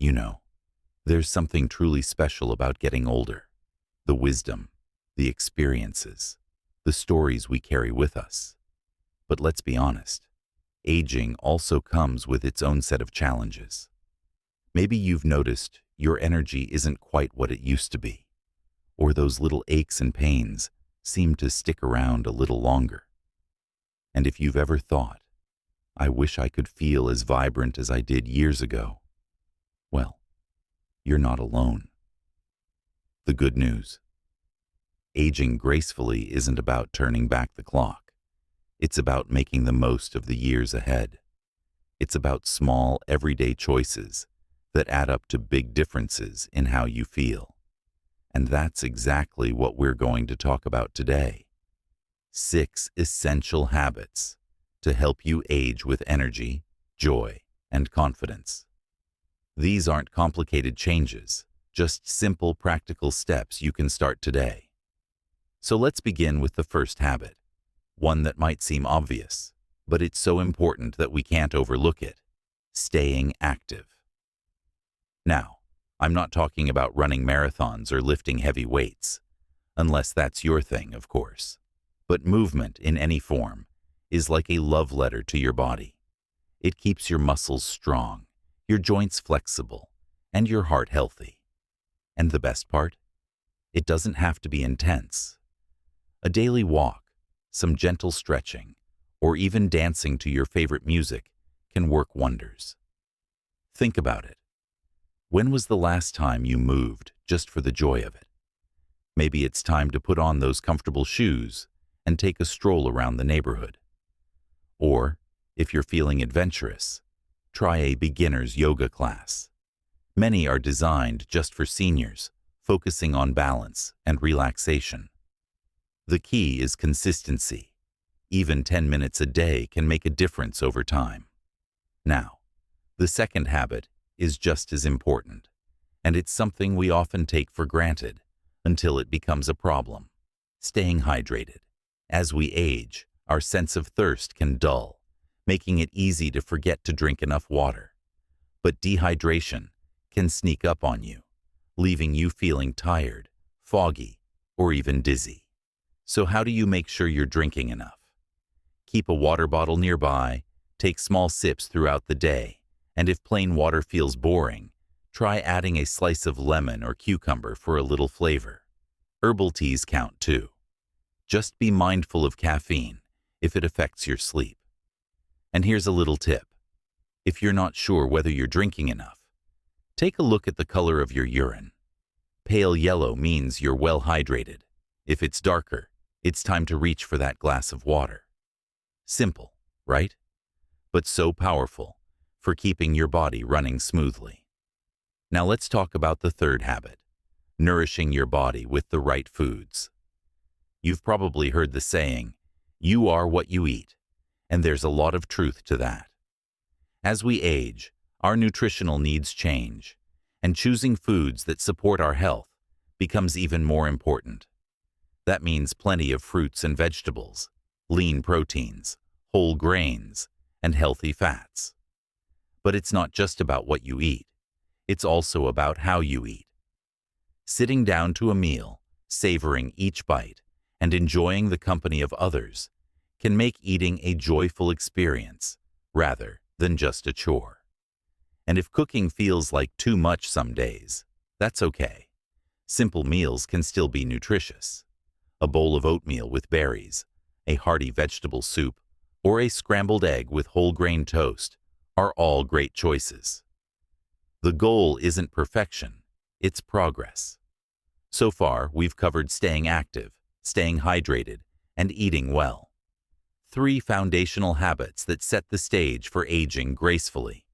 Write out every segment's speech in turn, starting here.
You know, there's something truly special about getting older. The wisdom, the experiences, the stories we carry with us. But let's be honest, aging also comes with its own set of challenges. Maybe you've noticed your energy isn't quite what it used to be, or those little aches and pains seem to stick around a little longer. And if you've ever thought, I wish I could feel as vibrant as I did years ago, well, you're not alone. The good news: aging gracefully isn't about turning back the clock. It's about making the most of the years ahead. It's about small, everyday choices that add up to big differences in how you feel. And that's exactly what we're going to talk about today. 6 essential habits to help you age with energy, joy, and confidence. These aren't complicated changes, just simple, practical steps you can start today. So let's begin with the first habit, one that might seem obvious, but it's so important that we can't overlook it: staying active. Now, I'm not talking about running marathons or lifting heavy weights, unless that's your thing, of course. But movement in any form is like a love letter to your body. It keeps your muscles strong, your joints flexible, and your heart healthy. And the best part? It doesn't have to be intense. A daily walk, some gentle stretching, or even dancing to your favorite music can work wonders. Think about it. When was the last time you moved just for the joy of it? Maybe it's time to put on those comfortable shoes and take a stroll around the neighborhood. Or, if you're feeling adventurous, try a beginner's yoga class. Many are designed just for seniors, focusing on balance and relaxation. The key is consistency. Even 10 minutes a day can make a difference over time. Now, the second habit is just as important, and it's something we often take for granted until it becomes a problem: staying hydrated. As we age, our sense of thirst can dull, making it easy to forget to drink enough water. But dehydration can sneak up on you, leaving you feeling tired, foggy, or even dizzy. So how do you make sure you're drinking enough? Keep a water bottle nearby, take small sips throughout the day, and if plain water feels boring, try adding a slice of lemon or cucumber for a little flavor. Herbal teas count too. Just be mindful of caffeine if it affects your sleep. And here's a little tip. If you're not sure whether you're drinking enough, take a look at the color of your urine. Pale yellow means you're well hydrated. If it's darker, it's time to reach for that glass of water. Simple, right? But so powerful for keeping your body running smoothly. Now let's talk about the third habit: nourishing your body with the right foods. You've probably heard the saying, "You are what you eat," and there's a lot of truth to that. As we age, our nutritional needs change, and choosing foods that support our health becomes even more important. That means plenty of fruits and vegetables, lean proteins, whole grains, and healthy fats. But it's not just about what you eat. It's also about how you eat. Sitting down to a meal, savoring each bite, and enjoying the company of others can make eating a joyful experience rather than just a chore. And if cooking feels like too much some days, that's okay. Simple meals can still be nutritious. A bowl of oatmeal with berries, a hearty vegetable soup, or a scrambled egg with whole grain toast are all great choices. The goal isn't perfection, it's progress. So far, we've covered staying active, staying hydrated, and eating well. 3 foundational habits that set the stage for aging gracefully.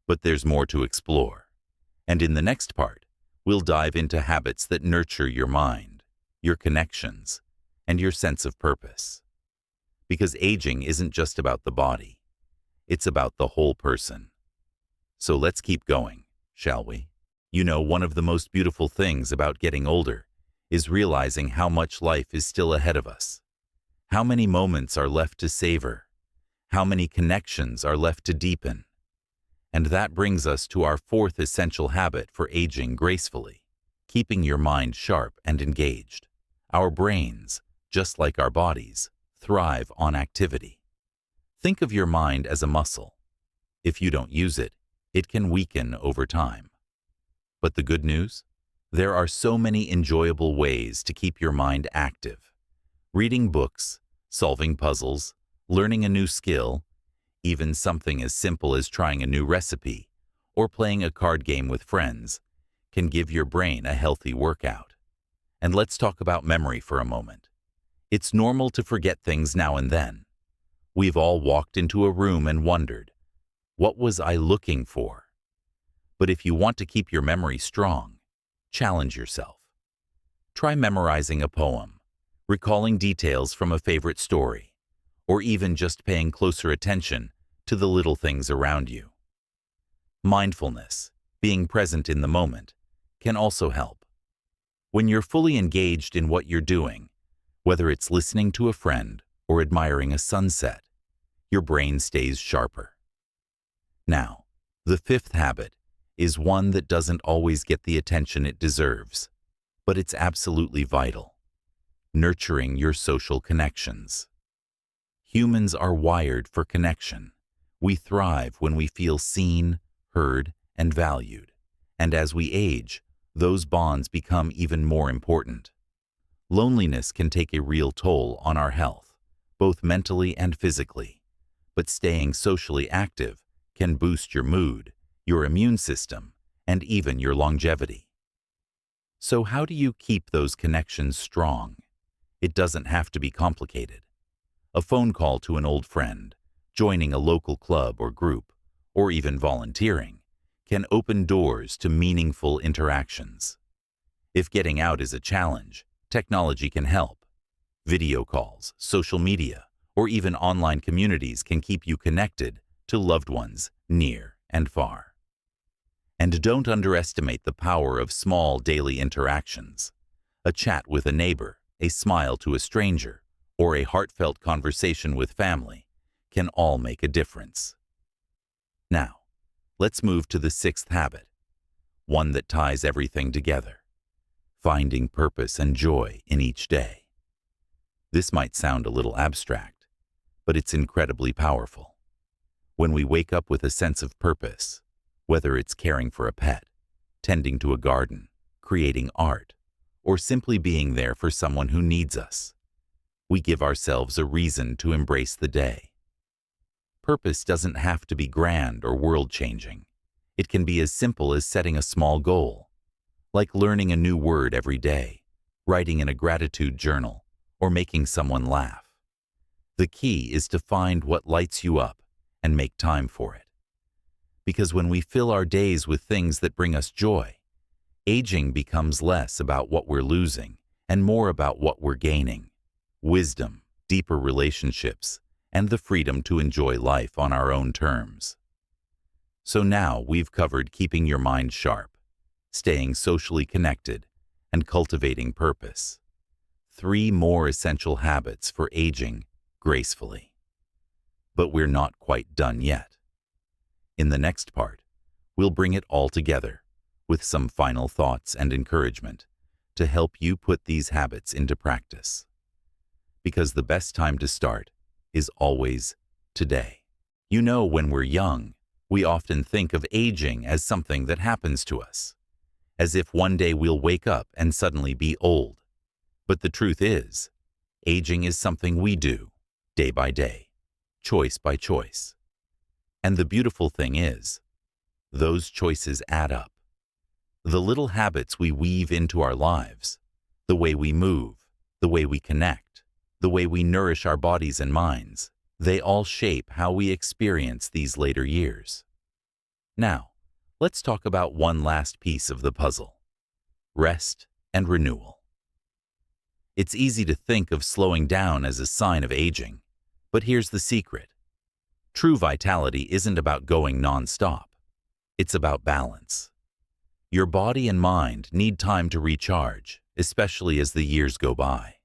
But there's more to explore. And in the next part, we'll dive into habits that nurture your mind, your connections, and your sense of purpose. Because aging isn't just about the body. It's about the whole person. So let's keep going, shall we? You know, one of the most beautiful things about getting older is realizing how much life is still ahead of us. How many moments are left to savor? How many connections are left to deepen? And that brings us to our fourth essential habit for aging gracefully: keeping your mind sharp and engaged. Our brains, just like our bodies, thrive on activity. Think of your mind as a muscle. If you don't use it, it can weaken over time. But the good news? There are so many enjoyable ways to keep your mind active. Reading books, solving puzzles, learning a new skill, even something as simple as trying a new recipe or playing a card game with friends can give your brain a healthy workout. And let's talk about memory for a moment. It's normal to forget things now and then. We've all walked into a room and wondered, what was I looking for? But if you want to keep your memory strong, challenge yourself. Try memorizing a poem, recalling details from a favorite story, or even just paying closer attention to the little things around you. Mindfulness, being present in the moment, can also help. When you're fully engaged in what you're doing, whether it's listening to a friend or admiring a sunset, your brain stays sharper. Now, the fifth habit is one that doesn't always get the attention it deserves, but it's absolutely vital: nurturing your social connections. Humans are wired for connection. We thrive when we feel seen, heard, and valued. And as we age, those bonds become even more important. Loneliness can take a real toll on our health, both mentally and physically. But staying socially active can boost your mood, your immune system, and even your longevity. So how do you keep those connections strong? It doesn't have to be complicated. A phone call to an old friend, joining a local club or group, or even volunteering, can open doors to meaningful interactions. If getting out is a challenge, technology can help. Video calls, social media, or even online communities can keep you connected to loved ones near and far. And don't underestimate the power of small daily interactions. A chat with a neighbor, a smile to a stranger, or a heartfelt conversation with family can all make a difference. Now, let's move to the sixth habit, one that ties everything together: finding purpose and joy in each day. This might sound a little abstract, but it's incredibly powerful. When we wake up with a sense of purpose, whether it's caring for a pet, tending to a garden, creating art, or simply being there for someone who needs us, we give ourselves a reason to embrace the day. Purpose doesn't have to be grand or world-changing. It can be as simple as setting a small goal, like learning a new word every day, writing in a gratitude journal, or making someone laugh. The key is to find what lights you up and make time for it. Because when we fill our days with things that bring us joy, aging becomes less about what we're losing and more about what we're gaining: wisdom, deeper relationships, and the freedom to enjoy life on our own terms. So now we've covered keeping your mind sharp, staying socially connected, and cultivating purpose. 3 more essential habits for aging gracefully. But we're not quite done yet. In the next part, we'll bring it all together with some final thoughts and encouragement to help you put these habits into practice. Because the best time to start is always today. You know, when we're young, we often think of aging as something that happens to us, as if one day we'll wake up and suddenly be old. But the truth is, aging is something we do, day by day, choice by choice. And the beautiful thing is, those choices add up. The little habits we weave into our lives, the way we move, the way we connect, the way we nourish our bodies and minds, they all shape how we experience these later years. Now, let's talk about one last piece of the puzzle: rest and renewal. It's easy to think of slowing down as a sign of aging, but here's the secret. True vitality isn't about going non-stop. It's about balance. Your body and mind need time to recharge, especially as the years go by.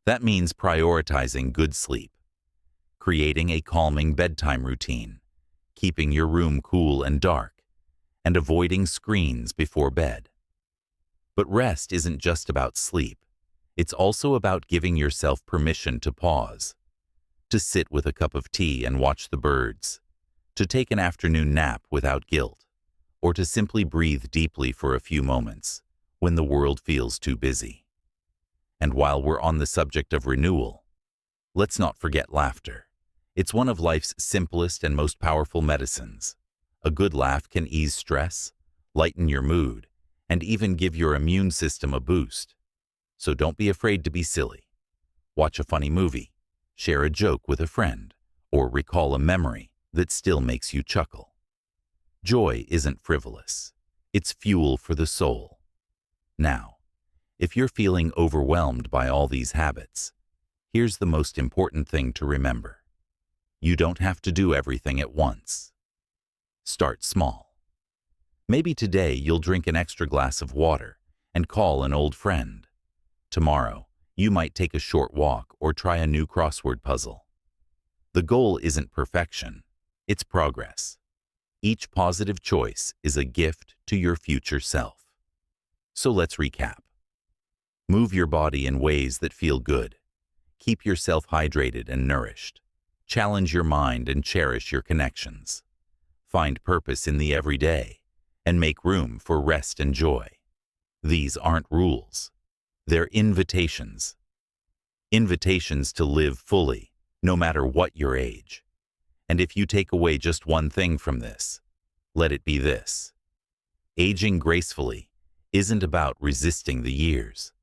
That means prioritizing good sleep, creating a calming bedtime routine, keeping your room cool and dark, and avoiding screens before bed. But rest isn't just about sleep. It's also about giving yourself permission to pause, to sit with a cup of tea and watch the birds, to take an afternoon nap without guilt, or to simply breathe deeply for a few moments when the world feels too busy. And while we're on the subject of renewal, let's not forget laughter. It's one of life's simplest and most powerful medicines. A good laugh can ease stress, lighten your mood, and even give your immune system a boost. So don't be afraid to be silly. Watch a funny movie, share a joke with a friend, or recall a memory that still makes you chuckle. Joy isn't frivolous. It's fuel for the soul. Now, if you're feeling overwhelmed by all these habits, here's the most important thing to remember. You don't have to do everything at once. Start small. Maybe today you'll drink an extra glass of water and call an old friend. Tomorrow, you might take a short walk or try a new crossword puzzle. The goal isn't perfection, it's progress. Each positive choice is a gift to your future self. So let's recap. Move your body in ways that feel good. Keep yourself hydrated and nourished. Challenge your mind and cherish your connections. Find purpose in the everyday and make room for rest and joy. These aren't rules. They're invitations. Invitations to live fully, no matter what your age. And if you take away just one thing from this, let it be this. Aging gracefully isn't about resisting the years.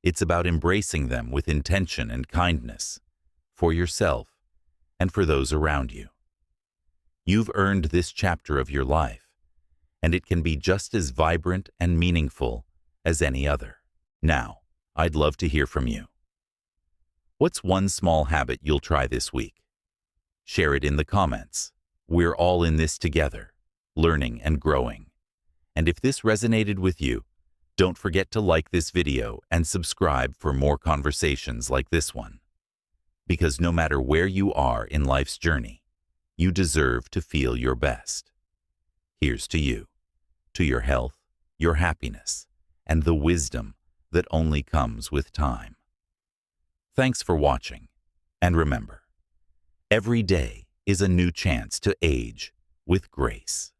It's about embracing them with intention and kindness for yourself and for those around you. You've earned this chapter of your life, and it can be just as vibrant and meaningful as any other. Now, I'd love to hear from you. What's one small habit you'll try this week? Share it in the comments. We're all in this together, learning and growing. And if this resonated with you, don't forget to like this video and subscribe for more conversations like this one. Because no matter where you are in life's journey, you deserve to feel your best. Here's to you, to your health, your happiness, and the wisdom that only comes with time. Thanks for watching, and remember, every day is a new chance to age with grace.